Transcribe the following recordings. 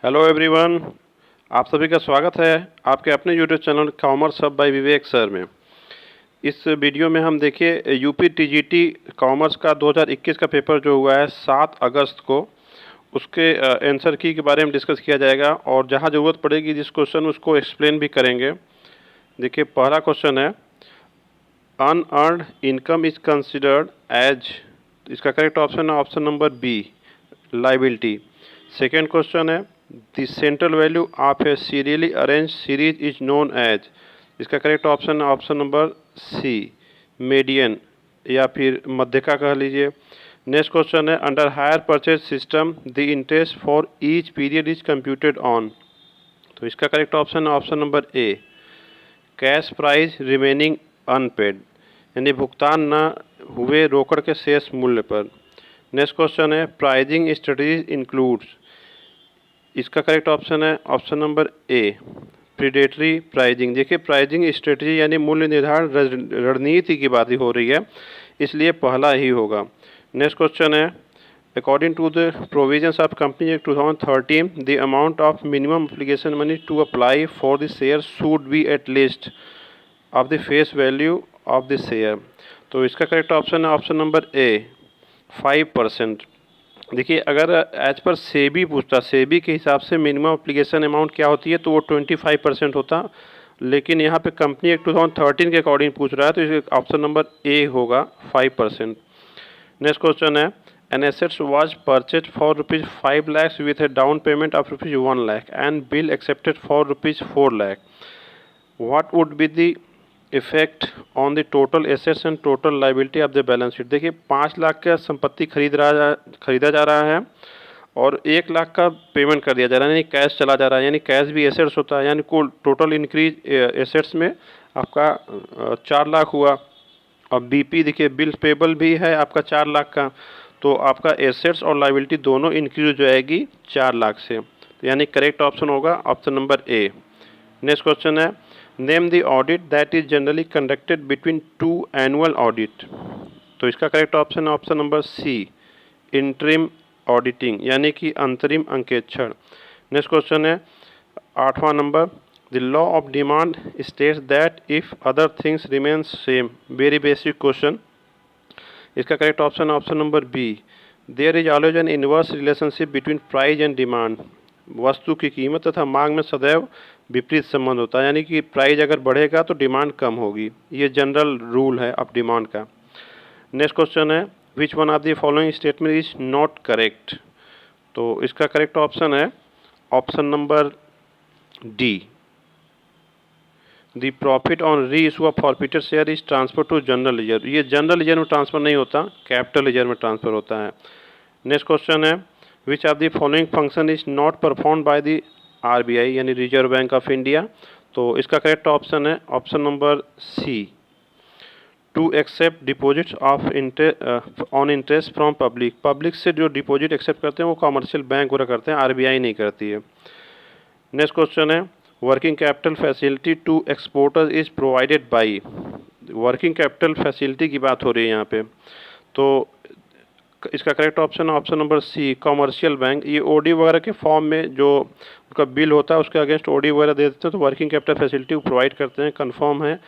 Hello everyone, आप सभी का स्वागत है आपके अपने YouTube channel commerce hub by Vivek sir में। इस वीडियो में हम देखिए यूपी टीजीटी कॉमर्स का 2021 का पेपर जो हुआ है 7 अगस्त को, उसके आंसर की के बारे में डिस्कस किया जाएगा और जहां ज़रूरत पड़ेगी जिस क्वेश्चन उसको एक्सप्लेन भी करेंगे। देखिए पहला क्वेश्चन है, unearned income is considered as, इसका करेक्ट ऑप्शन है option number B, liability. Second question है, the central value of a serially arrange series is known as, इसका करेक्ट ऑप्शन है ऑप्शन नंबर सी, मीडियन या फिर मध्यका कह लीजिए। नेक्स्ट क्वेश्चन है, under hire purchase system the interest for each period is computed on, तो इसका करेक्ट ऑप्शन है option number A, cash price remaining unpaid, यानी भुगतान न हुए रोकड़ के शेष मूल्य पर। नेक्स्ट क्वेश्चन है, प्राइजिंग स्ट्रेटजीज इंक्लूड्स, इसका करेक्ट ऑप्शन है ऑप्शन नंबर ए, प्रीडेटरी प्राइजिंग। देखिए प्राइजिंग स्ट्रेटजी यानी मूल्य निर्धारण रणनीति की बात ही हो रही है, इसलिए पहला ही होगा। नेक्स्ट क्वेश्चन है, according to the provisions of company act 2013 the amount of minimum application money to apply for the share should be at least of the face value of the share, तो इसका correct option है option number A, 5%। देखिए अगर as per SEBI पूछता, सेबी के हिसाब से minimum application amount क्या होती है तो वो 25% होता, लेकिन यहाँ पे कंपनी एक्ट 2013 के अकॉर्डिंग पूछ रहा है तो इसका ऑप्शन नंबर ए होगा 5%। नेक्स्ट क्वेश्चन है, an assets was purchase for ₹5 lakh with a down payment of ₹1 lakh and bill accepted for ₹4 lakh, what would be the effect on the total assets and total liability of the balance sheet. देखिए 5 लाख का संपत्ति खरीदा जा रहा है और 1 लाख का पेमेंट कर दिया जा रहा है, यानी कैश चला जा रहा है, यानी कैश भी एसेट्स होता है, यानी कुल टोटल इंक्रीज एसेट्स में आपका 4 लाख हुआ। और बीपी देखिए बिल पेबल भी है आपका 4 लाख का, तो आपका एसेट्स और लाइबिलिटी दोनों इंक्रीज हो जाएगी 4 लाख से, तो यानी करेक्ट ऑप्शन होगा option number A. Next question है, name the audit that is generally conducted between 2 annual audit, तो इसका करेक्ट ऑप्शन है option number C, interim auditing, यानी कि अंतरिम अंकेक्षण। नेक्स्ट क्वेश्चन है 8वां नंबर, the law of demand states that if other things remain same, very basic question, इसका करेक्ट ऑप्शन है option number B, there is always an inverse relationship between price and demand, वस्तु की कीमत तथा मांग में सदैव विपरीत संबंध होता है, यानी कि प्राइस अगर बढ़ेगा तो डिमांड कम होगी, ये जनरल रूल है ऑफ डिमांड का। नेक्स्ट क्वेश्चन है, which one of the following statement is not correct, तो इसका करेक्ट ऑप्शन है option number D, the profit on reissue of forfeited share is transfer to general reserve, ये general reserve में transfer नहीं होता, capital reserve में transfer होता है। नेक्स्ट क्वेश्चन है, which of the following function is not perform by the RBI यानी reserve bank of India, तो इसका करेक्ट ऑप्शन है option number C, to accept deposits of on interest from public, public से जो deposit accept करते हैं वो commercial bank वगैरह करते हैं, आरबीआई नहीं करती है। नेक्स्ट क्वेश्चन है, working capital facility to exporters is provided by, working capital facility की बात हो रही है यहाँ पे, तो इसका करेक्ट ऑप्शन है option number C, commercial bank. ये ओडी वगैरह के फॉर्म में जो उनका बिल होता है उसके अगेंस्ट ओडी वगैरह दे देते हैं, तो वर्किंग कैपिटल फैसिलिटी प्रोवाइड करते हैं, कंफर्म है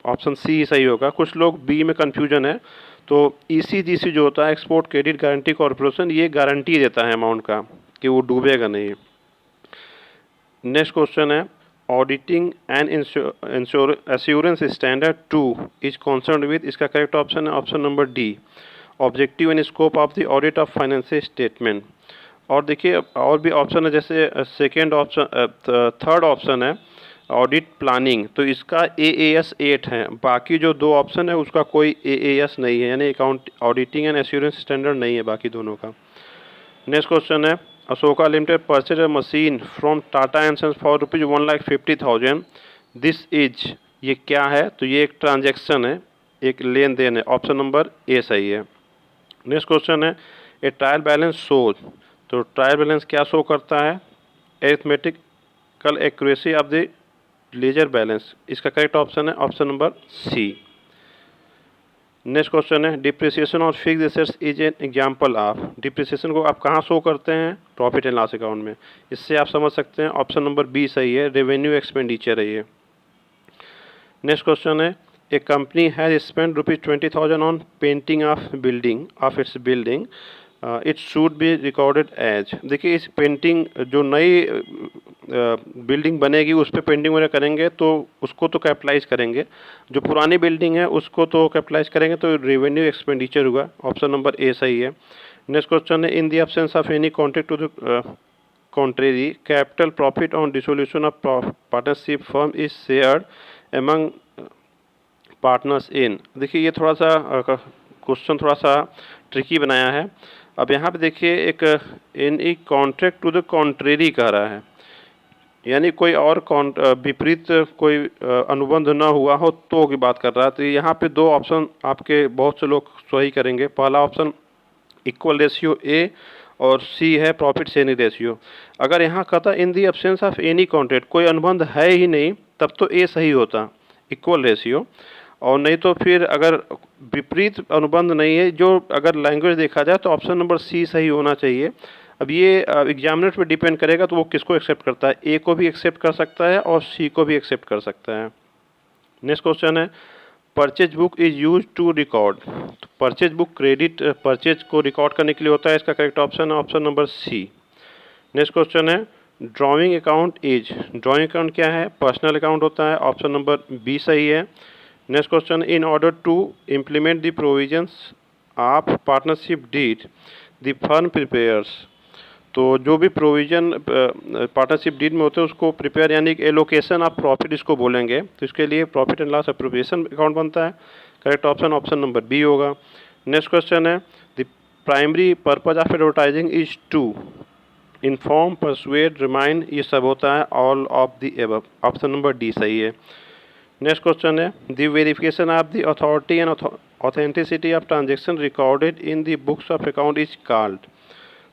ऑप्शन सी सही होगा। कुछ लोग बी में कन्फ्यूजन है, तो ईसीजीसी जो होता है एक्सपोर्ट क्रेडिट गारंटी कॉर्पोरेशन, ये गारंटी देता है अमाउंट का कि वो डूबेगा नहीं। नेक्स्ट क्वेश्चन है, auditing and assurance standard 2 is concerned with, इसका करेक्ट ऑप्शन है option number D, objective and scope of the audit of financial statement. और देखिए और भी ऑप्शन है, जैसे सेकेंड ऑप्शन थर्ड ऑप्शन है ऑडिट प्लानिंग, तो इसका AAS 8 है, बाकी जो 2 ऑप्शन है उसका कोई AAS नहीं है, यानी account auditing and assurance standard नहीं है बाकी दोनों का। नेक्स्ट क्वेश्चन है, Ashoka limited purchase a machine from Tata and sons for ₹1,50,000, this is, ये क्या है, तो ये एक ट्रांजैक्शन है, एक लेन देन है, ऑप्शन नंबर ए सही है। नेक्स्ट क्वेश्चन है, ए ट्रायल बैलेंस शोज, तो ट्रायल बैलेंस क्या शो करता है, arithmetical accuracy of the ledger balance, इसका करेक्ट ऑप्शन है option number C. Next question है depreciation of fixed assets is an example of. Depreciation को आप कहाँ शो करते हैं? प्रॉफिट एंड लॉस अकाउंट में। इससे आप समझ सकते हैं ऑप्शन नंबर बी सही है, रेवेन्यू एक्सपेंडिचर है ये। नेक्स्ट क्वेश्चन है a company has spend ₹20,000 on painting of its building, it should be recorded as. देखिए इस पेंटिंग जो नई बिल्डिंग बनेगी उस पर पेंटिंग वगैरह करेंगे तो उसको तो कैपिटलाइज करेंगे, जो पुरानी बिल्डिंग है उसको तो कैपिटलाइज करेंगे, तो रेवेन्यू एक्सपेंडिचर हुआ। ऑप्शन नंबर ए सही है। नेक्स्ट क्वेश्चन है in the absence of any contract to the contrary, capital profit on dissolution of partnership firm is shared among partners in. देखिए ये थोड़ा सा क्वेश्चन थोड़ा सा ट्रिकी बनाया है। अब यहाँ पे देखिए एक इन ई कॉन्ट्रैक्ट टू द कॉन्ट्रेरी कह रहा है, यानी कोई और विपरीत कोई अनुबंध न हुआ हो तो की बात कर रहा है। तो यहाँ पे दो ऑप्शन आपके बहुत से लोग सही करेंगे। पहला ऑप्शन इक्वल रेशियो ए और सी है प्रॉफिट शेयरिंग रेशियो। अगर यहाँ कहता in the absence of any contract, कोई अनुबंध है ही नहीं, तब तो ए सही होता इक्वल रेशियो। और नहीं तो फिर अगर विपरीत अनुबंध नहीं है, जो अगर लैंग्वेज देखा जाए तो ऑप्शन नंबर सी सही होना चाहिए। अब ये एग्जामिनर पे डिपेंड करेगा तो वो किसको एक्सेप्ट करता है, ए को भी एक्सेप्ट कर सकता है और सी को भी एक्सेप्ट कर सकता है। नेक्स्ट क्वेश्चन है purchase book is use to record. तो परचेज बुक क्रेडिट परचेज को रिकॉर्ड करने के लिए होता है, इसका करेक्ट ऑप्शन है option number C. Next question है drawing account is. Drawing account क्या है? पर्सनल अकाउंट होता है, ऑप्शन नंबर बी सही है। Next question in order to implement the provisions of partnership deed the firm prepares. तो जो भी प्रोविजन पार्टनरशिप डीड में होते हैं उसको प्रिपेयर यानी एलोकेशन ऑफ प्रॉफिट इसको बोलेंगे, तो इसके लिए profit and loss appropriation account बनता है। Correct option option number B होगा। नेक्स्ट क्वेश्चन है the primary purpose of advertising is to inform persuade remind, ये सब होता है all of the above, option number D सही है। नेक्स्ट क्वेश्चन है the verification of the authority and authenticity of transaction recorded in the books of account is called.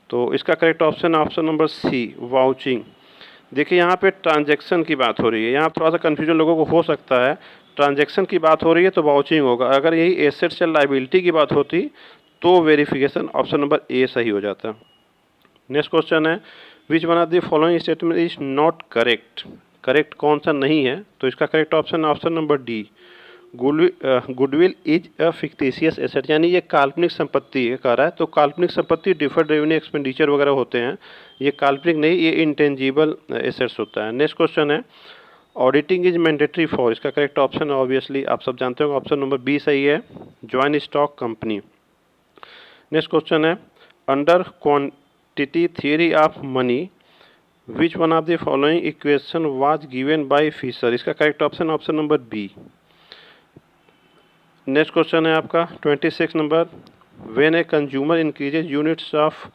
तो इसका correct option है ऑप्शन नंबर सी वाउचिंग। देखिए यहाँ पे transaction की बात हो रही है, यहाँ थोड़ा सा कन्फ्यूजन लोगों को हो सकता है। ट्रांजैक्शन की बात हो रही है तो वाउचिंग होगा, अगर यही एसेट्स या लाइबिलिटी की बात होती तो वेरिफिकेशन ऑप्शन नंबर ए सही हो जाता। नेक्स्ट क्वेश्चन है which one of the following statement is not correct. Correct कौन सा नहीं है? तो इसका करेक्ट ऑप्शन है option number D goodwill is a fictitious asset, यानी ये काल्पनिक संपत्ति है कह रहा है। तो काल्पनिक संपत्ति डिफर्ड रेवेन्यू एक्सपेंडिचर वगैरह होते हैं, ये काल्पनिक नहीं, ये इंटेंजिबल एसेट्स होता है। नेक्स्ट क्वेश्चन है ऑडिटिंग इज मैंडेटरी फॉर। इसका करेक्ट ऑप्शन है ऑब्वियसली आप सब जानते हो ऑप्शन नंबर बी सही है joint stock company. Next question है under quantity theory of money which one of the following equation was given by Fisher. इसका correct option option number B. Next question है आपका 26 number when a consumer increases units of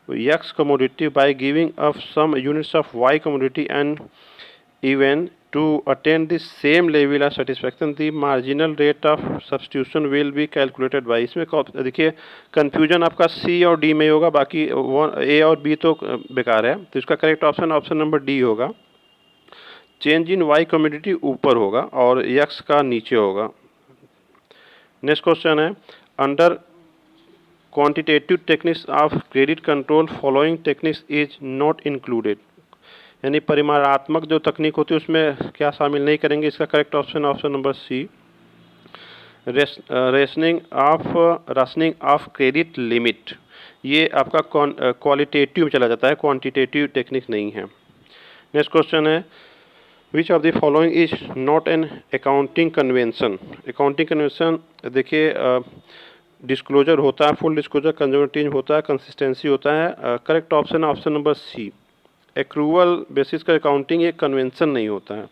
x commodity by giving up some units of Y commodity and even to attain the same level of satisfaction the marginal rate of substitution will be calculated by. इसमें देखिए confusion आपका सी और D में होगा, बाकी ए और B तो बेकार है। तो इसका correct option option number D होगा। चेंज इन वाई कमोडिटी ऊपर होगा और एक्स का नीचे होगा। नेक्स्ट क्वेश्चन है under quantitative techniques of credit control following techniques is not included, यानी परिमाणात्मक जो तकनीक होती है उसमें क्या शामिल नहीं करेंगे। इसका correct option option number C rationing of credit limit, ये आपका क्वालिटेटिव चला जाता है, क्वांटिटेटिव टेक्निक नहीं है। नेक्स्ट क्वेश्चन है which of the following is not an accounting convention. Accounting convention देखिए डिस्क्लोजर होता है, फुल डिस्क्लोजर, कंजर्वेटिव होता है, कंसिस्टेंसी होता है। करेक्ट ऑप्शन है option number C accrual basis का अकाउंटिंग एक कन्वेंशन नहीं होता है।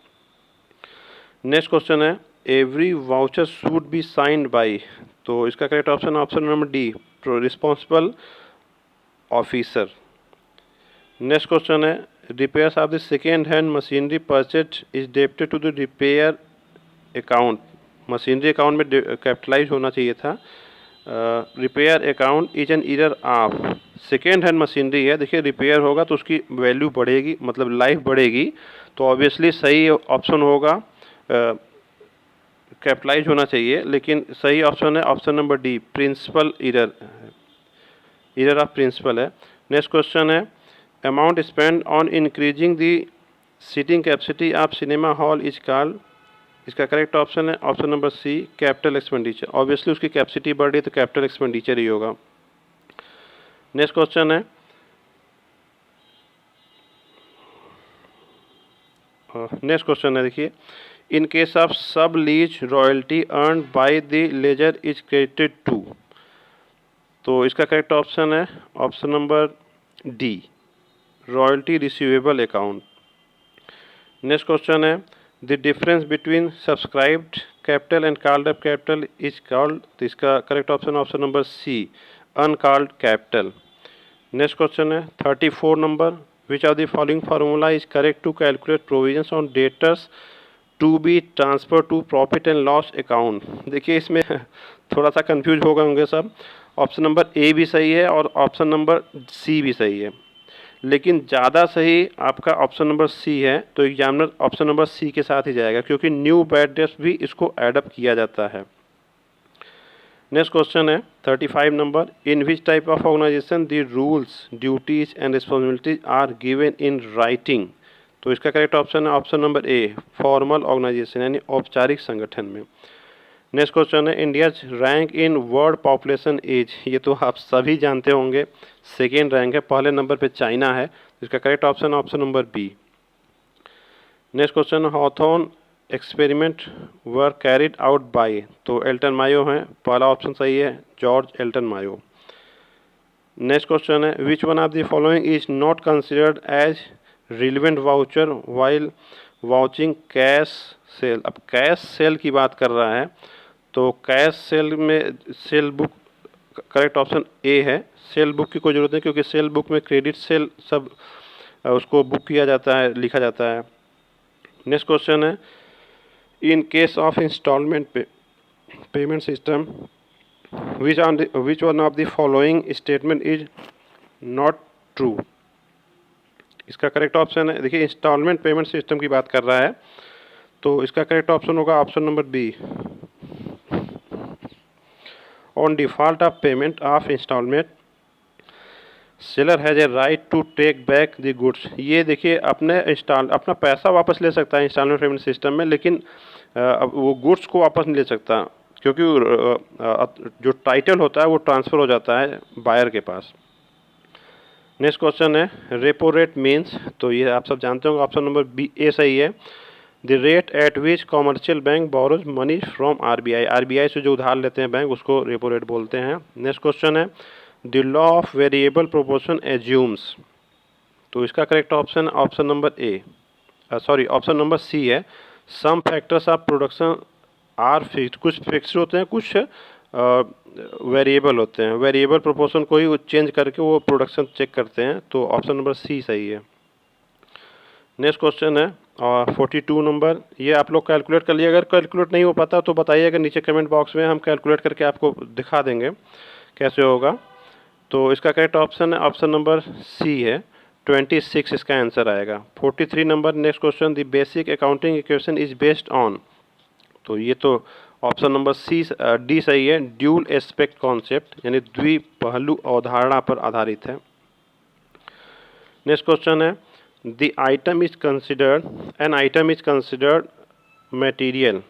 नेक्स्ट क्वेश्चन है every voucher should be signed by. तो इसका करेक्ट ऑप्शन है option number D responsible officer. Next question है repairs of the second hand machinery purchased is debited to the repair account। Machinery account में capitalise होना चाहिए था। Repair account is an error of. Second hand machinery है, देखिए repair होगा तो उसकी वैल्यू बढ़ेगी, मतलब लाइफ बढ़ेगी, तो ऑब्वियसली सही ऑप्शन होगा कैपिटलाइज होना चाहिए, लेकिन सही ऑप्शन है option number D, principle error of principle है। नेक्स्ट क्वेश्चन है, amount spend on increasing the seating capacity of cinema hall is called. इसका करेक्ट ऑप्शन है option number C, capital expenditure. Obviously उसकी कैपेसिटी बढ़ रही है तो कैपिटल एक्सपेंडिचर ही होगा। नेक्स्ट क्वेश्चन है, देखिए, in case of sub lease royalty earn by the lessor is credited to. तो इसका करेक्ट ऑप्शन है option number D, royalty receivable account. Next question है, the difference between subscribed capital and called up capital is called. तो इसका correct option option number C, uncalled capital. Next question है 34 number, which of the following formula is correct to calculate provisions on debtors to B transfer to profit and loss account. देखिए इसमें थोड़ा सा confuse हो गए होंगे सब। Option number ए भी सही है और ऑप्शन नंबर सी भी सही है, लेकिन ज़्यादा सही आपका ऑप्शन नंबर सी है। तो एग्जामिनर ऑप्शन नंबर सी के साथ ही जाएगा, क्योंकि न्यू बैड डेट्स भी इसको एडअप किया जाता है। नेक्स्ट क्वेश्चन है 35 number, in which type of organization the rules duties and responsibilities are given in writing. तो इसका करेक्ट ऑप्शन है option number A, formal organization यानी औपचारिक संगठन में। नेक्स्ट क्वेश्चन है, India's rank in world population as. ये तो आप सभी जानते होंगे, सेकेंड रैंक है, पहले नंबर पे चाइना है। इसका correct option option number B. Next question, Hawthorne experiment were carried out by. तो एल्टन मायो है, पहला ऑप्शन सही है, George Elton Mayo. Next question है, which one of the following is not considered as relevant voucher while vouching cash sale. अब cash sale की बात कर रहा है, तो कैश सेल में sale book correct option A है। सेल बुक की कोई ज़रूरत नहीं, क्योंकि सेल बुक में क्रेडिट सेल सब उसको बुक किया जाता है, लिखा जाता है। नेक्स्ट क्वेश्चन है, in case of installment payment system which one of the following statement is not true. इसका करेक्ट ऑप्शन है, देखिए इंस्टॉलमेंट पेमेंट सिस्टम की बात कर रहा है, तो इसका करेक्ट ऑप्शन होगा option number B, on default of payment of installment seller has a right to take back the goods. ये देखिए अपना पैसा वापस ले सकता है इंस्टॉलमेंट पेमेंट सिस्टम में, लेकिन अब वो गुड्स को वापस नहीं ले सकता, क्योंकि जो टाइटल होता है वो ट्रांसफ़र हो जाता है बायर के पास। नेक्स्ट क्वेश्चन है, रेपो रेट मीन्स। तो ये आप सब जानते होंगे, ऑप्शन नंबर बी ए सही है, the rate at which commercial bank borrows money from RBI. RBI से जो उधार लेते हैं बैंक, उसको रेपो रेट बोलते हैं। नेक्स्ट क्वेश्चन है, the law of variable proportion assumes. तो इसका correct option option number A, sorry option number C है, some factors of production are fixed. कुछ फिक्स्ड होते हैं, कुछ वेरिएबल होते हैं। वेरिएबल प्रोपोर्शन को ही चेंज करके वो प्रोडक्शन चेक करते हैं, तो ऑप्शन नंबर सी सही है। नेक्स्ट क्वेश्चन है 42 नंबर, ये आप लोग कैलकुलेट कर लिए। अगर कैलकुलेट नहीं हो पाता तो बताइएगा नीचे कमेंट बॉक्स में, हम कैलकुलेट करके आपको दिखा देंगे कैसे होगा। तो इसका करेक्ट ऑप्शन है ऑप्शन नंबर सी है, 26 इसका आंसर आएगा। 43 number, next question, the basic accounting equation is based on. तो ये तो ऑप्शन नंबर सी डी सही है, ड्यूल एस्पेक्ट कॉन्सेप्ट यानी द्विपहलू अवधारणा पर आधारित है। नेक्स्ट क्वेश्चन है, the item is considered, an item is considered material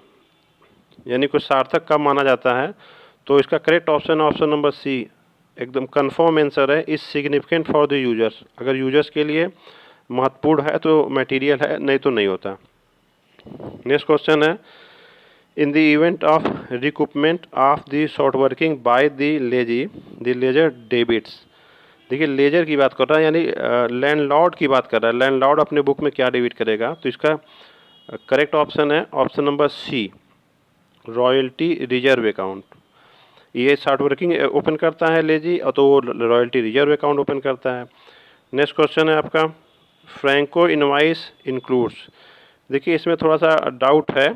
यानी कुछ सार्थक कब माना जाता है। तो इसका correct option option number C, एकदम कन्फर्म आंसर है, is significant for the users. अगर यूजर्स के लिए महत्वपूर्ण है तो मटेरियल है, नहीं तो नहीं होता। नेक्स्ट क्वेश्चन है, in the event of recoupment of the short working by the lessor debits. देखिए लेजर की बात कर रहा है, यानी लैंडलॉर्ड की बात कर रहा है। लैंडलॉर्ड अपने बुक में क्या डेबिट करेगा, तो इसका करेक्ट ऑप्शन है option number C, royalty reserve account. ये शॉर्ट वर्किंग ओपन करता है लेजी, और तो वो रॉयल्टी रिजर्व अकाउंट ओपन करता है। नेक्स्ट क्वेश्चन है आपका, फ्रैंको इनवाइस इंक्लूड्स। देखिए इसमें थोड़ा सा डाउट है,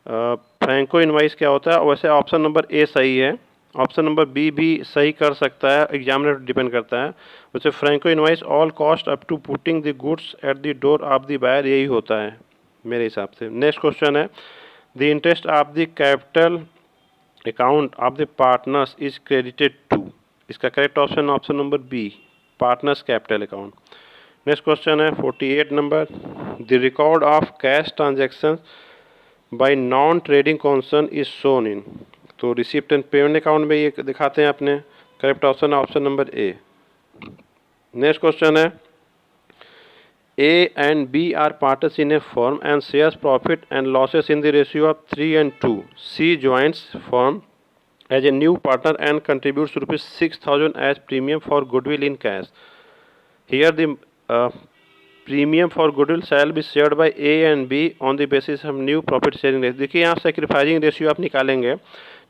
फ्रैंको इनवाइस क्या होता है। वैसे ऑप्शन नंबर ए सही है, ऑप्शन नंबर बी भी सही कर सकता है, एग्जामिनर डिपेंड करता है। वैसे franco invoice all cost up to putting the goods at the door of the buyer, यही होता है मेरे हिसाब से। नेक्स्ट क्वेश्चन है, the interest of the capital account of the partners is credited to. इसका correct option option number B, partners capital account. Next question है 48 number, the record of cash transaction by non trading concern is shown in. तो receipt and payment account में ये दिखाते हैं अपने। Correct option option number A. Next question है A and B are partners in a firm and shares profit and losses in the ratio of 3 and 2. C joins firm as a new partner and contributes rupees 6,000 as premium for goodwill in cash. Here the premium for goodwill shall be shared by A and B on the basis of new profit sharing ratio. देखिए यहाँ sacrificing ratio आप निकालेंगे,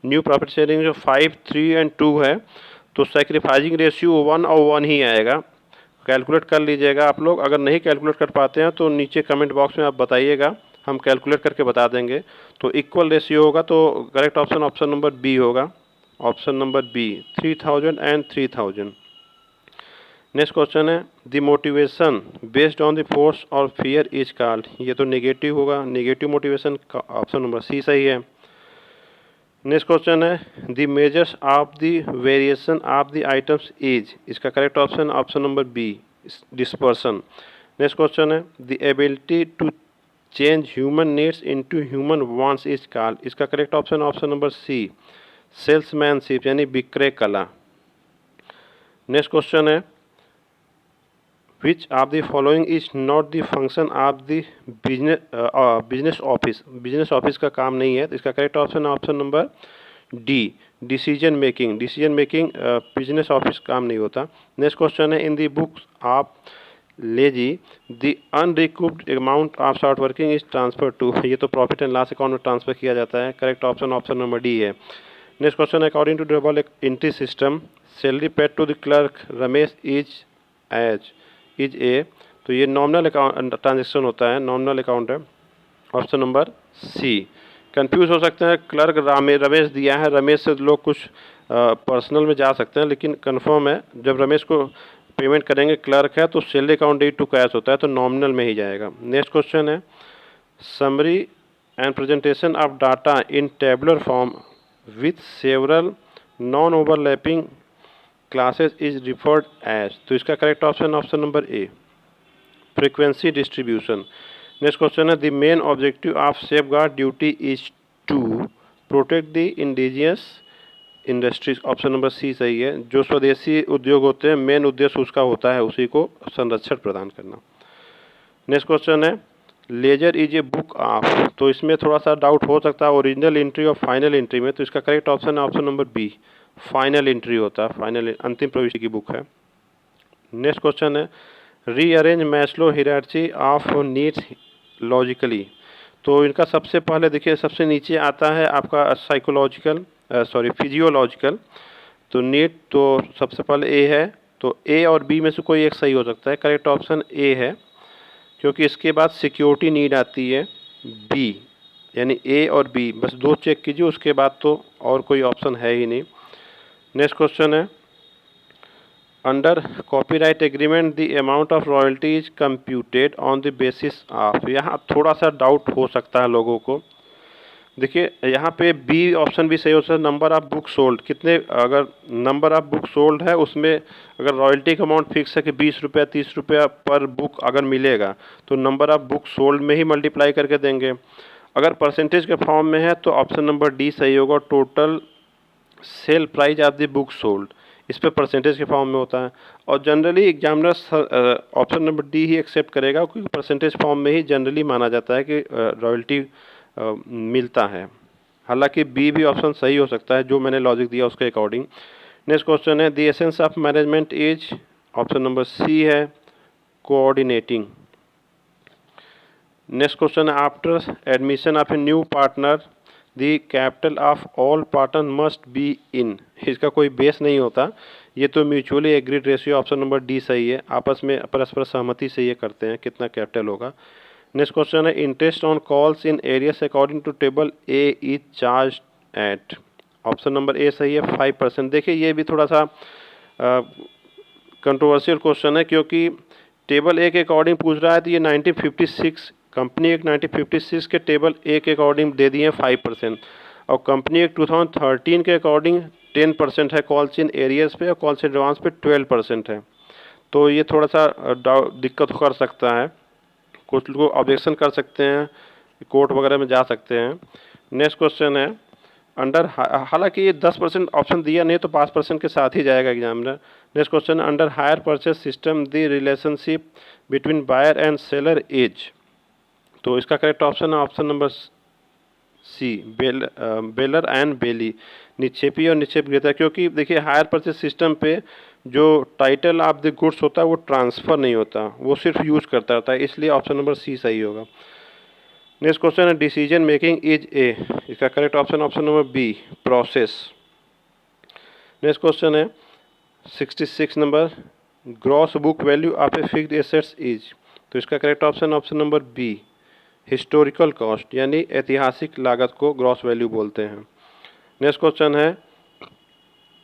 new profit sharing जो 5, 3 and 2 है, तो sacrificing ratio 1 और 1 ही आएगा। Calculate कर लीजिएगा आप लोग। अगर नहीं कैलकुलेट कर पाते हैं तो नीचे कमेंट बॉक्स में आप बताइएगा, हम कैलकुलेट करके बता देंगे। तो इक्वल रेशियो होगा, तो correct option option number B होगा, option number B, 3000 and 3000। Next question है the motivation based on the force और फियर इज कॉल्ड। ये तो नेगेटिव होगा, नेगेटिव मोटिवेशन का ऑप्शन नंबर सी सही है। नेक्स्ट क्वेश्चन है the measures of the variation of the items is. इसका correct option option number B, dispersion. Next question है the ability to change human needs into human wants is called. इसका correct option option number C, salesmanship यानी विक्रय कला। Next question है Which of the following is not the function of the business office। Business office का काम नहीं है, तो इसका correct option option number D, decision making. Decision making business office काम नहीं होता। नेक्स्ट क्वेश्चन है in the books of lessee the unrecovered amount of short working is transfer to. ये तो प्रॉफिट एंड लॉस अकाउंट में transfer किया जाता है। Correct option option number D है। Next question according to double entry system salary paid to the clerk Ramesh is a. तो ये nominal account transaction होता है, नॉमिनल अकाउंट है, ऑप्शन नंबर सी। कंफ्यूज हो सकते हैं, क्लर्क रमेश दिया है, रमेश से लोग कुछ पर्सनल में जा सकते हैं, लेकिन कंफर्म है जब रमेश को पेमेंट करेंगे क्लर्क है तो सैलरी अकाउंट डेट टू कैश होता है, तो नॉमिनल में ही जाएगा। नेक्स्ट क्वेश्चन है summary and presentation of data in tabular form with several non overlapping classes is referred as. तो इसका correct option option number A, frequency distribution. Next question है the main objective of safeguard duty is to protect the indigenous industries. Option number C सही है। जो स्वदेशी उद्योग होते हैं मेन उद्देश्य उसका होता है उसी को संरक्षण प्रदान करना। नेक्स्ट क्वेश्चन है ledger is a book of. तो इसमें थोड़ा सा डाउट हो सकता है ओरिजिनल एंट्री और फाइनल एंट्री में, तो इसका करेक्ट ऑप्शन है option number B, final entry होता है, फाइनल अंतिम प्रविष्टि की बुक है। नेक्स्ट क्वेश्चन है rearrange Maslow hierarchy of needs logically. तो इनका सबसे पहले देखिए सबसे नीचे आता है आपका साइकोलॉजिकल फिजियोलॉजिकल, तो नीड तो सबसे पहले ए है, तो ए और बी में से कोई एक सही हो सकता है। करेक्ट ऑप्शन ए है, क्योंकि इसके बाद सिक्योरिटी नीड आती है बी, यानी ए और बी बस दो चेक कीजिए, उसके बाद तो और कोई ऑप्शन है ही नहीं। नेक्स्ट क्वेश्चन है under copyright agreement the amount of royalty is computed on the basis of. यहाँ थोड़ा सा डाउट हो सकता है लोगों को। देखिए यहाँ पे बी ऑप्शन भी सही हो सकता है, नंबर ऑफ बुक सोल्ड कितने, अगर नंबर ऑफ बुक सोल्ड है उसमें अगर रॉयल्टी का अमाउंट फिक्स है कि 20 रुपया 30 रुपया पर बुक अगर मिलेगा तो नंबर ऑफ बुक सोल्ड में ही मल्टीप्लाई करके देंगे। अगर परसेंटेज के फॉर्म में है तो ऑप्शन नंबर डी सही होगा, total sale price of the book sold, इस पर परसेंटेज के फॉर्म में होता है। और generally examiner option number D ही एक्सेप्ट करेगा, क्योंकि परसेंटेज फॉर्म में ही जनरली माना जाता है कि रॉयल्टी मिलता है। हालांकि बी भी ऑप्शन सही हो सकता है जो मैंने लॉजिक दिया उसके अकॉर्डिंग। नेक्स्ट क्वेश्चन है the essence of management is, option number C है, कोऑर्डिनेटिंग। नेक्स्ट क्वेश्चन है after admission of a new partner the capital of all partner must be in. इसका कोई बेस नहीं होता, ये तो mutually agreed ratio, option number D सही है, आपस में परस्पर सहमति से ये करते हैं कितना कैपिटल होगा। नेक्स्ट क्वेश्चन है interest on calls in arrears according to table A is charge at. Option number A सही है, 5%। देखिए ये भी थोड़ा सा कंट्रोवर्शियल क्वेश्चन है, क्योंकि टेबल ए के अकॉर्डिंग पूछ रहा है, तो ये 1956 कंपनी एक्ट 1956 के टेबल ए के अकॉर्डिंग दे दिए 5%, और कंपनी एक्ट 2013 के अकॉर्डिंग 10% है कॉल चेन एरियर्स पे, और कॉल चेन एडवांस पे 12% है। तो ये थोड़ा सा दिक्कत कर सकता है, कुछ लोग ऑब्जेक्शन कर सकते हैं, कोर्ट वगैरह में जा सकते हैं। नेक्स्ट क्वेश्चन है अंडर, हालांकि ये 10% ऑप्शन दिया नहीं तो 5% के साथ ही जाएगा examiner. Next question, under hire purchase system the relationship between buyer and seller is. तो इसका करेक्ट ऑप्शन है option number C, bailor and bailee, निक्षेपी और निक्षेप विक्रेता। क्योंकि देखिए हायर परचेज सिस्टम पे जो टाइटल ऑफ द गुड्स होता है वो ट्रांसफ़र नहीं होता, वो सिर्फ यूज करता रहता है, इसलिए ऑप्शन नंबर सी सही होगा। नेक्स्ट क्वेश्चन है डिसीजन मेकिंग इज ए, इसका correct option option number B, process. Next question है 66 number, gross book value of a fixed assets is. तो इसका correct option option number B, historical cost, यानी ऐतिहासिक लागत को ग्रॉस वैल्यू बोलते हैं। नेक्स्ट क्वेश्चन है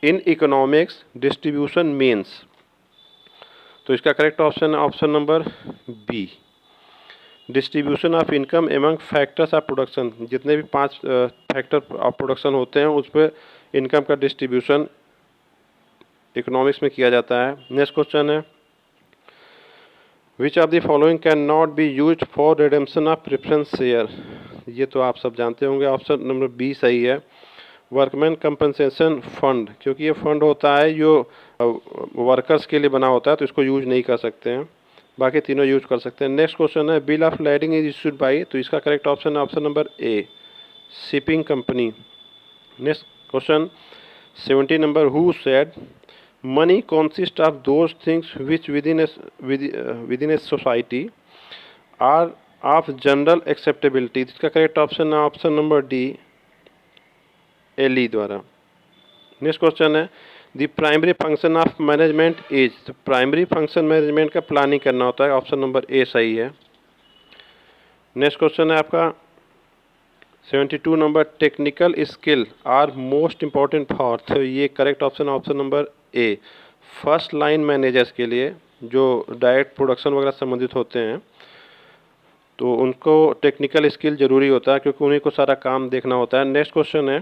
इन इकोनॉमिक्स डिस्ट्रीब्यूशन मीन्स। तो इसका करेक्ट ऑप्शन है option number B, distribution of income among factors of production. जितने भी 5 फैक्टर ऑफ प्रोडक्शन होते हैं उस पर इनकम का डिस्ट्रीब्यूशन इकोनॉमिक्स में किया जाता है। नेक्स्ट क्वेश्चन है which of the following can not be used for redemption of preference share. ये तो आप सब जानते होंगे, ऑप्शन नंबर बी सही है, वर्कमैन कंपनसेशन फंड, क्योंकि ये फंड होता है जो वर्कर्स के लिए बना होता है, तो इसको यूज नहीं कर सकते हैं, बाकी तीनों यूज कर सकते हैं। नेक्स्ट क्वेश्चन है bill of lading is issued by. तो इसका करेक्ट ऑप्शन है option number A, shipping company. Next question 70 number, who said money consist of those things which within a society are of general acceptability. इसका correct option है option number D, Ely द्वारा। Next question है the primary function of management is. तो primary function management का planning करना होता है, option number A सही है। नेक्स्ट क्वेश्चन है आपका 72 number, technical skill are most important for. तो ये correct option option number A, first line managers के लिए जो डायरेक्ट प्रोडक्शन वगैरह संबंधित होते हैं तो उनको टेक्निकल स्किल जरूरी होता है, क्योंकि उन्हीं को सारा काम देखना होता है। नेक्स्ट क्वेश्चन है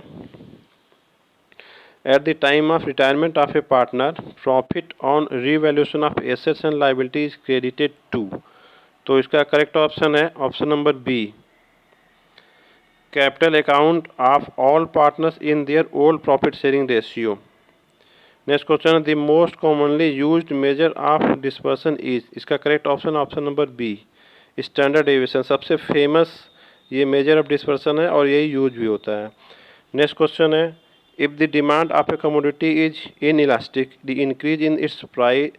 at the time of retirement of a partner profit on revaluation of assets and liability is credited to. तो इसका करेक्ट ऑप्शन है option number B, capital account of all partners in their old profit sharing ratio. Next question है the most commonly used measure of dispersion is. इसका correct option option number B, standard deviation. सबसे famous ये measure of dispersion है और यही use भी होता है। नेक्स्ट क्वेश्चन है if the demand of a commodity is in elastic the increase in its price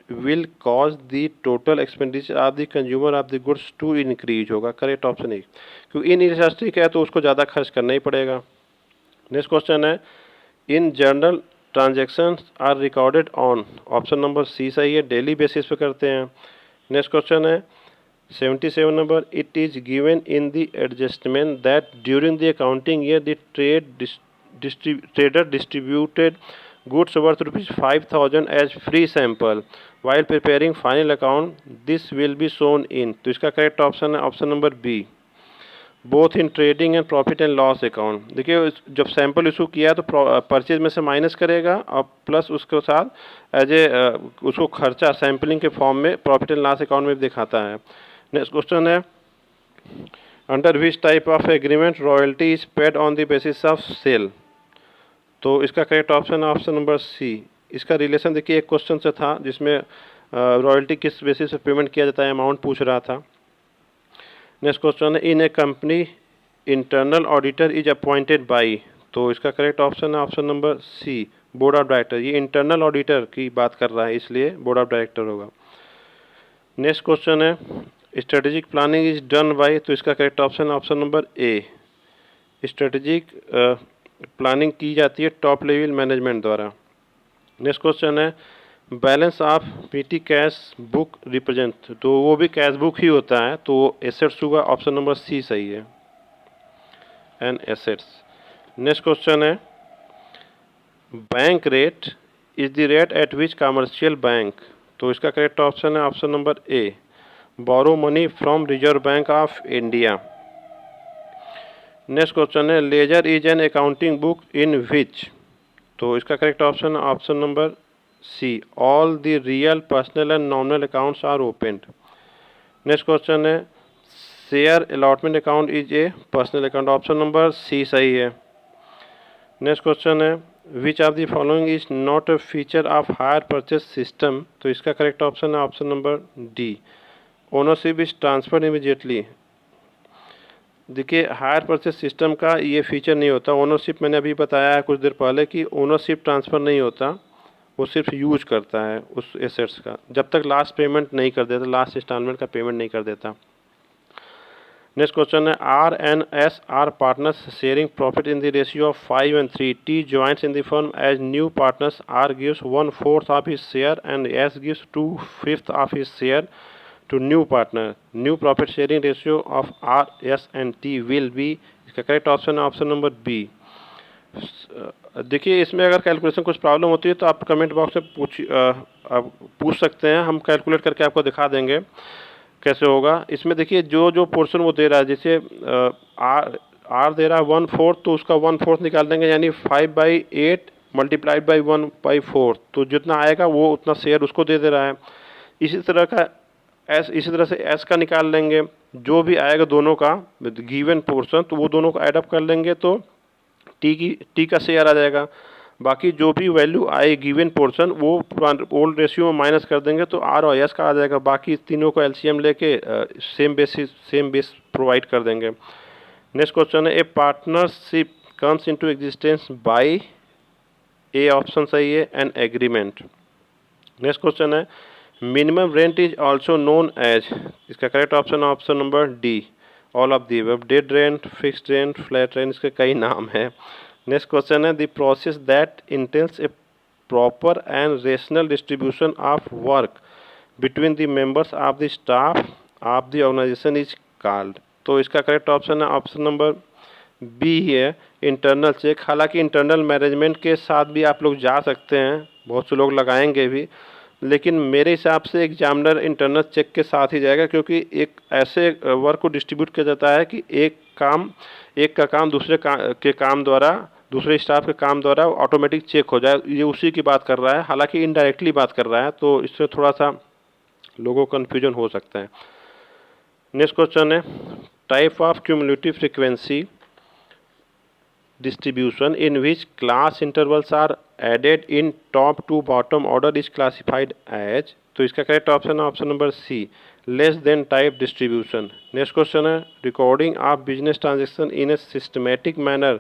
will cause the total expenditure of the consumer of the goods to increase होगा। Correct option है, क्योंकि in elastic है तो उसको ज़्यादा खर्च करना ही पड़ेगा। नेक्स्ट क्वेश्चन है in general transactions are recorded on. Option number C सही है, डेली बेसिस पे करते हैं। नेक्स्ट क्वेश्चन है 77 number, it is given in the adjustment that during the accounting year the trader distributed goods worth ₹5,000 as free sample while preparing final account, this will be shown in। तो इसका correct option है option number B, both in trading and profit and loss account. देखिए जब sample issue किया तो purchase में से minus करेगा और प्लस उसके साथ एज ए उसको खर्चा सैंपलिंग के फॉर्म में प्रॉफिट एंड लॉस अकाउंट में भी दिखाता है। नेक्स्ट क्वेश्चन है under which type of agreement royalty is paid on the basis of sale. तो इसका करेक्ट ऑप्शन है ऑप्शन नंबर सी। इसका रिलेशन देखिए एक क्वेश्चन से था जिसमें रॉयल्टी किस बेसिस पे पेमेंट किया जाता है, अमाउंट पूछ रहा था। नेक्स्ट क्वेश्चन है in a company internal auditor is appointed by. तो इसका करेक्ट ऑप्शन है option number C, board of director. ये इंटरनल ऑडिटर की बात कर रहा है इसलिए बोर्ड ऑफ डायरेक्टर होगा। नेक्स्ट क्वेश्चन है strategic planning is done by. तो इसका करेक्ट ऑप्शन है option number A, strategic planning की जाती है टॉप लेवल मैनेजमेंट द्वारा। नेक्स्ट क्वेश्चन है balance of petty cash book represent. तो वो भी कैश बुक ही होता है, तो एसेट्स होगा, ऑप्शन नंबर सी सही है, एंड एसेट्स। नेक्स्ट क्वेश्चन है bank rate is the rate at which commercial bank. तो इसका करेक्ट ऑप्शन है option number A, borrow money from Reserve bank of India. Next question है ledger is an accounting book in which. तो इसका correct option है option number C, all the real personal and nominal accounts are opened. Next question है share allotment account is a personal account, option number C सही है। Next question है which of the following is not a feature of higher purchase system. तो इसका correct option है option number D, ownership is transferred immediately. देखिए higher purchase system का ये feature नहीं होता। ओनरशिप मैंने अभी बताया है कुछ देर पहले कि ओनरशिप ट्रांसफ़र नहीं होता, वो सिर्फ यूज करता है उस एसेट्स का जब तक लास्ट पेमेंट नहीं कर देता, लास्ट इंस्टॉलमेंट का पेमेंट नहीं कर देता। नेक्स्ट क्वेश्चन है R and S are partners sharing profit in the ratio of 5 and 3। T joins in the firm as new partners, R gives 1/4 of his share and S gives 2/5 of his share to new partner. New profit sharing ratio of R, S and T will be। इसका correct option है option number B. देखिए इसमें अगर calculation कुछ problem होती है तो आप कमेंट बॉक्स में आप पूछ सकते हैं, हम कैलकुलेट करके आपको दिखा देंगे कैसे होगा। इसमें देखिए जो जो पोर्शन वो दे रहा है, जैसे आर दे रहा है 1/4, तो उसका 1/4 निकाल देंगे, यानी 5/8 मल्टीप्लाइड बाई 1/4, तो जितना आएगा वो उतना शेयर उसको दे दे रहा है। इसी तरह से एस का निकाल लेंगे, जो भी आएगा दोनों का गिवन पोर्शन, तो वो दोनों को ऐडअप कर लेंगे तो टी का शेयर आ जाएगा। बाकी जो भी वैल्यू आए गिवन पोर्शन वो ओल्ड रेशियो में माइनस कर देंगे तो आर और एस का आ जाएगा। बाकी तीनों को एलसीएम लेके सेम बेस प्रोवाइड कर देंगे। नेक्स्ट क्वेश्चन है a partnership comes into existence by, A option सही है, एन एग्रीमेंट। नेक्स्ट क्वेश्चन है minimum rent is also known as. इसका करेक्ट ऑप्शन है option number D, all of the above. Dead rent, fixed rent, flat rent, इसके कई नाम है। Next question है the process that entails a proper and rational distribution of work between the members of the staff of the organization is called. तो इसका correct option है option number B है, internal check. हालांकि internal management के साथ भी आप लोग जा सकते हैं, बहुत से लोग लगाएंगे भी, लेकिन मेरे हिसाब से एग्जामिनर इंटरनल चेक के साथ ही जाएगा, क्योंकि एक ऐसे वर्क को डिस्ट्रीब्यूट किया जाता है कि एक का काम के काम द्वारा, दूसरे स्टाफ के काम द्वारा ऑटोमेटिक चेक हो जाए। ये उसी की बात कर रहा है, हालांकि इनडायरेक्टली बात कर रहा है, तो इससे थोड़ा सा लोगों को कन्फ्यूजन हो सकता है। नेक्स्ट क्वेश्चन है type of cumulative frequency distribution in which class intervals are added in top to bottom order is classified as। तो इसका करेक्ट ऑप्शन है option number C, less than type distribution. Next question है recording of business transaction in a systematic manner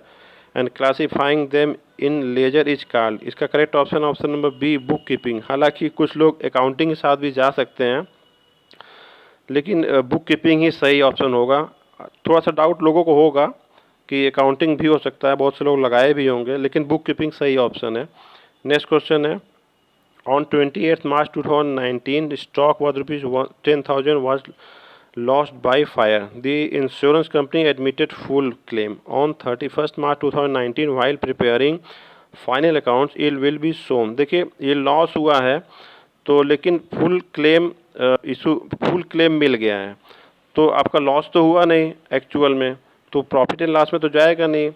and classifying them in ledger is called. इसका correct option है option number B, bookkeeping. हालांकि कुछ लोग accounting के साथ भी जा सकते हैं, लेकिन बुक कीपिंग ही सही ऑप्शन होगा। थोड़ा सा डाउट लोगों को होगा कि अकाउंटिंग भी हो सकता है, बहुत से लोग लगाए भी होंगे, लेकिन बुक कीपिंग सही ऑप्शन है। नेक्स्ट क्वेश्चन है on 28 March 2019 stock worth ₹10,000 was lost by fire. The insurance company admitted full claim. On 31 March 2019 while preparing final accounts it will be shown। देखिए ये लॉस हुआ है तो, लेकिन फुल क्लेम मिल गया है, तो आपका लॉस तो हुआ नहीं एक्चुअल में, तो प्रॉफिट एंड लॉस में तो जाएगा नहीं,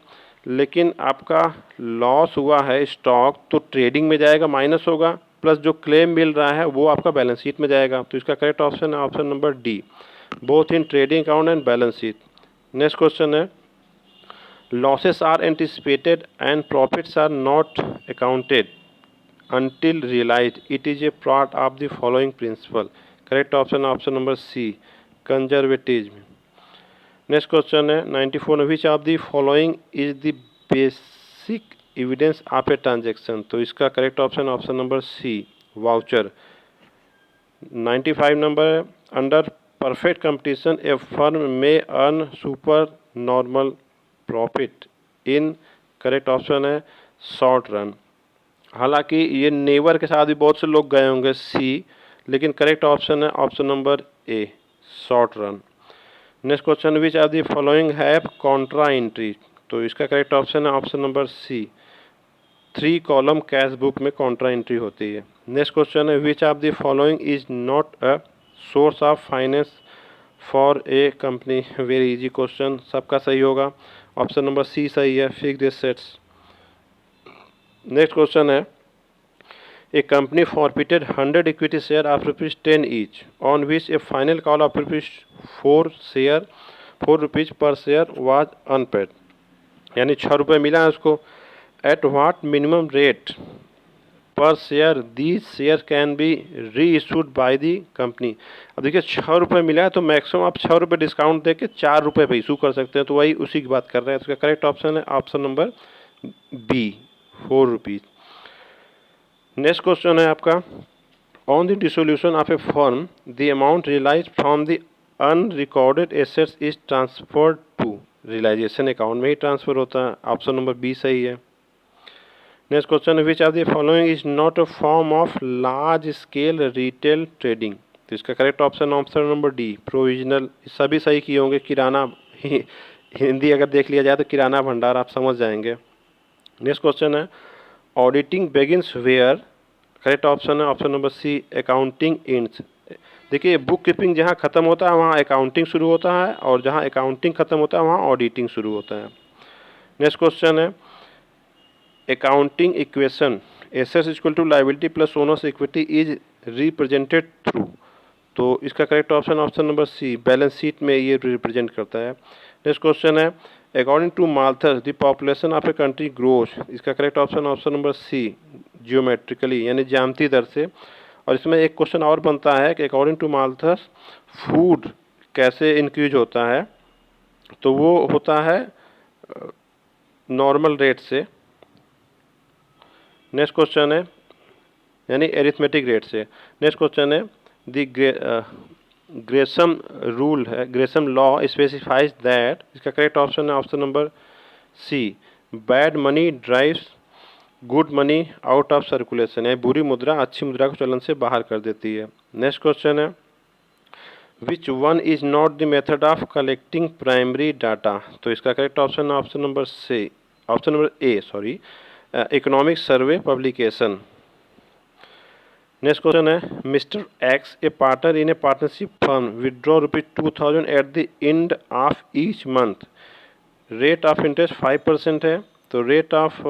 लेकिन आपका लॉस हुआ है स्टॉक तो ट्रेडिंग में जाएगा, माइनस होगा, प्लस जो क्लेम मिल रहा है वो आपका बैलेंस शीट में जाएगा। तो इसका करेक्ट ऑप्शन है option number D, both in trading account and balance sheet. Next question है losses are anticipated and profits are not accounted until realized, it is a part of the following principle। Correct option option number C, conservatism. Next question है 94 which of the following is the basic evidence of a transaction. तो इसका correct option option number C, voucher. 95 number है under perfect competition a firm may earn super normal profit in, correct option है short run. हालांकि ये never के साथ भी बहुत से लोग गए होंगे सी, लेकिन करेक्ट ऑप्शन है option number A, short run. Next question which are the following have contra entry. तो इसका करेक्ट ऑप्शन है option number C, 3 column cash book में कॉन्ट्रा एंट्री होती है। नेक्स्ट क्वेश्चन है which of the following is not a source of finance for a company, very easy question, सबका सही होगा। ऑप्शन नंबर सी सही है, फिक्स्ड एसेट्स। नेक्स्ट क्वेश्चन है, a company forfeited 100 equity share of ₹10 each on which a final call of ₹4 per share was unpaid. यानी ₹6 मिला है उसको। एट व्हाट मिनिमम रेट पर share these share can be री issued by the company. अब देखिए ₹6 मिला है तो मैक्सिमम आप ₹6 डिस्काउंट देके ₹4 पे इशू कर सकते हैं, तो वही उसी की बात कर रहे हैं। इसका करेक्ट ऑप्शन है option number B, ₹4। Next question है आपका, on the dissolution of a firm the amount realize from the unrecorded assets is transferred to. Realization account में ही ट्रांसफर होता है, ऑप्शन नंबर बी सही है। Next question, which of the following is not a form of large scale retail trading. तो इसका correct option number D, provisional. सभी सही किए होंगे। किराना हिंदी अगर देख लिया जाए तो किराना भंडार आप समझ जाएंगे। नेक्स्ट क्वेश्चन है, auditing begins where. Correct option है option number C, accounting ends. देखिए बुक कीपिंग जहाँ खत्म होता है वहाँ अकाउंटिंग शुरू होता है, और जहाँ अकाउंटिंग खत्म होता है वहाँ ऑडिटिंग शुरू होता है। नेक्स्ट क्वेश्चन है, accounting equation assets equal to liability plus owners equity is represented through. तो इसका correct option option number C, balance sheet में ये रिप्रेजेंट करता है। नेक्स्ट क्वेश्चन है, according to Malthus the population of a country grows. इसका correct option option number C, geometrically, यानी ज्यामितीय दर से। और इसमें एक क्वेश्चन और बनता है कि अकॉर्डिंग टू माल्थस फूड कैसे इंक्रीज होता है, तो वो होता है नॉर्मल रेट से। नेक्स्ट क्वेश्चन है, यानी एरिथमेटिक रेट से। नेक्स्ट क्वेश्चन है, द ग्रेसम रूल है, ग्रेसम लॉ स्पेसिफाइज दैट। इसका करेक्ट ऑप्शन है option number C, bad money drives good money out of circulation. यानी बुरी मुद्रा अच्छी मुद्रा को चलन से बाहर कर देती है। नेक्स्ट क्वेश्चन है, which one is not the method of collecting primary data. तो इसका करेक्ट ऑप्शन है option number C, option number A sorry, economic survey publication. Next question है, Mister X a partner in a partnership firm withdraw ₹2000 at the end of each month. Rate of interest 5% है, तो rate of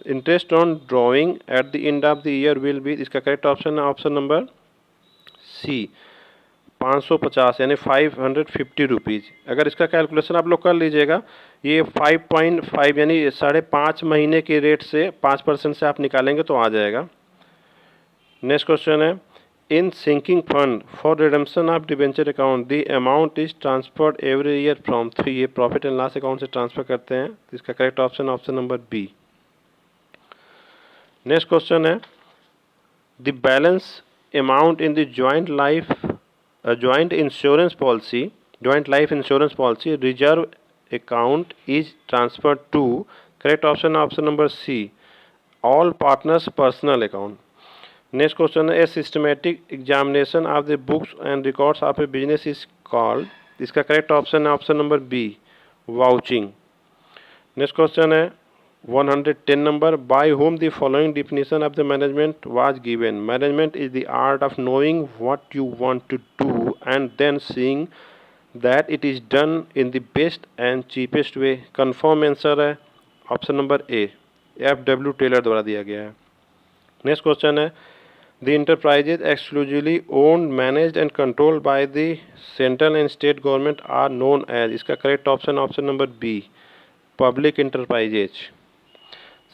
interest on drawing at the end of the year will be. इसका correct option है option number सी, 550 यानी ₹550। अगर इसका calculation आप लोग कर लीजिएगा, ये 5.5 यानी 5.5 महीने के रेट से 5% से आप निकालेंगे तो आ जाएगा। नेक्स्ट क्वेश्चन है, in sinking fund for redemption of debenture account the amount is transferred every year from 3। ये प्रॉफिट एंड लॉस अकाउंट से ट्रांसफर करते हैं, तो इसका correct option option number B. Next question है, the balance amount in the joint life insurance policy reserve account is transferred to। correct option option number C, all partners personal account। next question है, a systematic examination of the books and records of a business is called। इसका correct option है option number B, vouching। next question है 110 number, by whom the following definition of the management was given। management is the art of knowing what you want to do and then seeing that it is done in the best and cheapest way। confirm answer है option number A, F.W. Taylor द्वारा दिया गया है। Next question है, the enterprises exclusively owned managed and controlled by the central and state government are known as. इसका correct option option number B, public enterprises,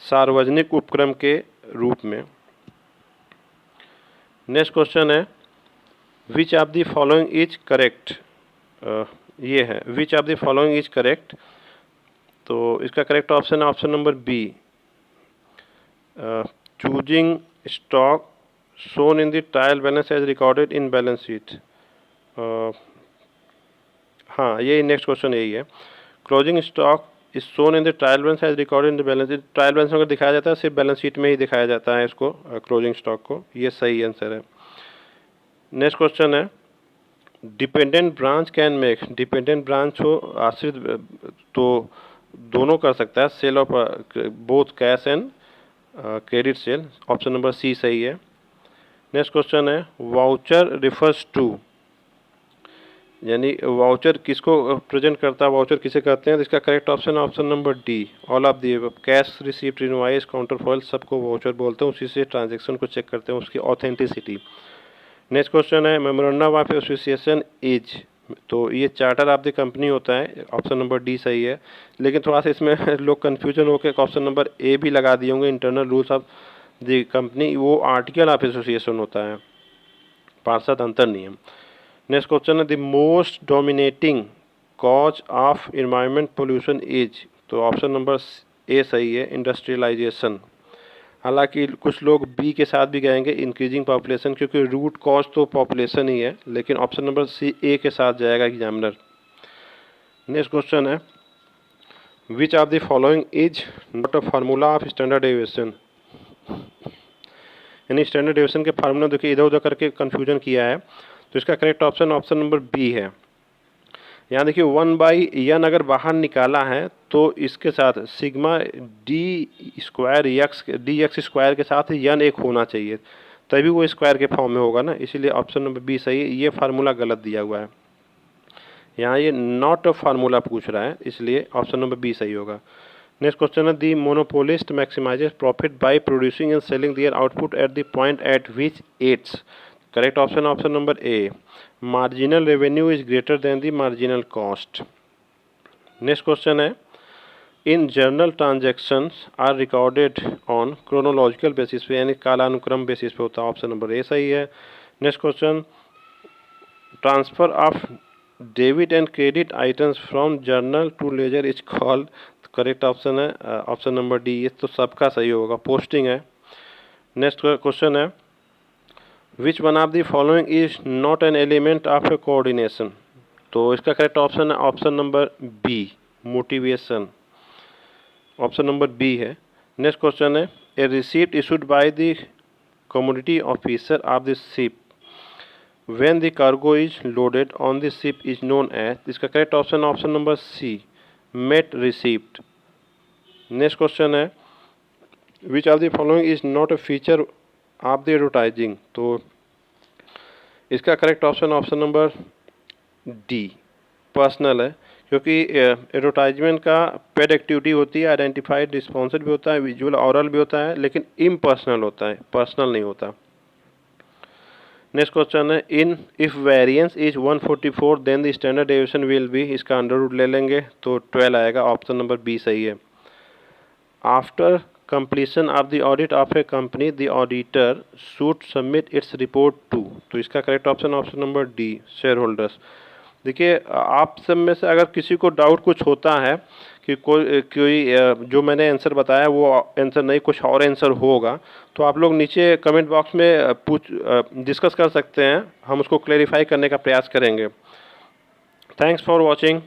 सार्वजनिक उपक्रम के रूप में। नेक्स्ट क्वेश्चन है, which of the following is correct. ये है, which of the following is correct. तो इसका करेक्ट ऑप्शन है option number B, choosing stock shown in the trial balance as recorded in balance sheet. हाँ, ये next question यही है, closing stock is shown in the trial balance as recorded in the balance sheet. Trial balance अगर दिखाया जाता है सिर्फ balance sheet में ही दिखाया जाता है इसको, क्लोजिंग स्टॉक को। ये सही आंसर है। नेक्स्ट क्वेश्चन है, dependent branch can make. Dependent branch हो आश्रित तो दोनों कर सकता है, sale of both cash and credit sale. Option number C सही है। नेक्स्ट क्वेश्चन है, वाउचर रिफर्स टू। यानी वाउचर किसको प्रेजेंट करता है, वाउचर किसे कहते हैं, तो इसका करेक्ट ऑप्शन है option number D, all of the. Cash receipt, invoice, counterfoil सबको वाउचर बोलते हैं, उसी से ट्रांजैक्शन को चेक करते हैं, उसकी ऑथेंटिसिटी। नेक्स्ट क्वेश्चन है मेमोरेंडम ऑफ एसोसिएशन इज, तो ये चार्टर ऑफ द कंपनी होता है, ऑप्शन नंबर डी सही है। लेकिन थोड़ा सा इसमें लोग कन्फ्यूजन होकर ऑप्शन नंबर ए भी लगा दिए होंगे, internal rules of the company, वो आर्टिकल ऑफ एसोसिएशन होता है, पार्षद अंतर नियम। नेक्स्ट क्वेश्चन है the most dominating cause of environment pollution is, तो ऑप्शन नंबर ए सही है, इंडस्ट्रियलाइजेशन। हालांकि कुछ लोग बी के साथ भी गएंगे, इंक्रीजिंग पॉपुलेशन, क्योंकि रूट कॉज तो पॉपुलेशन ही है, लेकिन ऑप्शन नंबर सी ए के साथ जाएगा एग्जामिनर। नेक्स्ट क्वेश्चन है which of the following is not a formula of standard deviation, यानी स्टैंडर्ड डेविएशन के फार्मूला देखिए इधर उधर करके कन्फ्यूजन किया है, तो इसका correct option option number B है। यहाँ देखिए 1/n अगर बाहर निकाला है तो इसके साथ sigma D square x square के साथ n एक होना चाहिए, तभी वो स्क्वायर के फॉर्म में होगा ना, इसीलिए ऑप्शन नंबर बी सही है। ये फार्मूला गलत दिया हुआ है, यहाँ ये नॉट अ फार्मूला पूछ रहा है, इसलिए ऑप्शन नंबर बी सही होगा। नेक्स्ट क्वेश्चन है the monopolist maximises profit by producing and selling their output at the point at which its, correct option option number A, marginal revenue is greater than the marginal cost. Next question है in journal transactions are recorded on chronological basis पे, यानी कालानुक्रम basis पे होता है, option number A सही है। Next question transfer of debit and credit items from journal to ledger is called, correct option है option number D, ये तो सबका सही होगा, पोस्टिंग है। नेक्स्ट क्वेश्चन है which one of the following is not an element of a coordination, तो इसका करेक्ट ऑप्शन है option number B, motivation, option number B है। नेक्स्ट क्वेश्चन है a receipt issued by the commodity officer of the ship when the cargo is loaded on the ship is known as, इसका correct option option number C, mate receipt. Next question है which of the following is not a feature of the advertising, तो इसका correct option option number D, personal है, क्योंकि advertisement का paid activity होती है, identified रिस्पॉन्सर भी होता है, विजुअल ऑरल भी होता है, लेकिन इम्पर्सनल होता है, पर्सनल नहीं होता। नेक्स्ट क्वेश्चन है in if variance is 144 then the standard deviation will be, इसका अंडर रूट ले लेंगे तो 12 आएगा, ऑप्शन नंबर बी सही है। After completion of the audit of a company the auditor should submit its report to, तो इसका correct option option number D, share holders. देखिए आप सब में से अगर किसी को डाउट कुछ होता है कि कोई जो मैंने आंसर बताया वो आंसर नहीं, कुछ और आंसर होगा, तो आप लोग नीचे कमेंट बॉक्स में डिस्कस कर सकते हैं, हम उसको क्लेरिफाई करने का प्रयास करेंगे। Thanks for watching.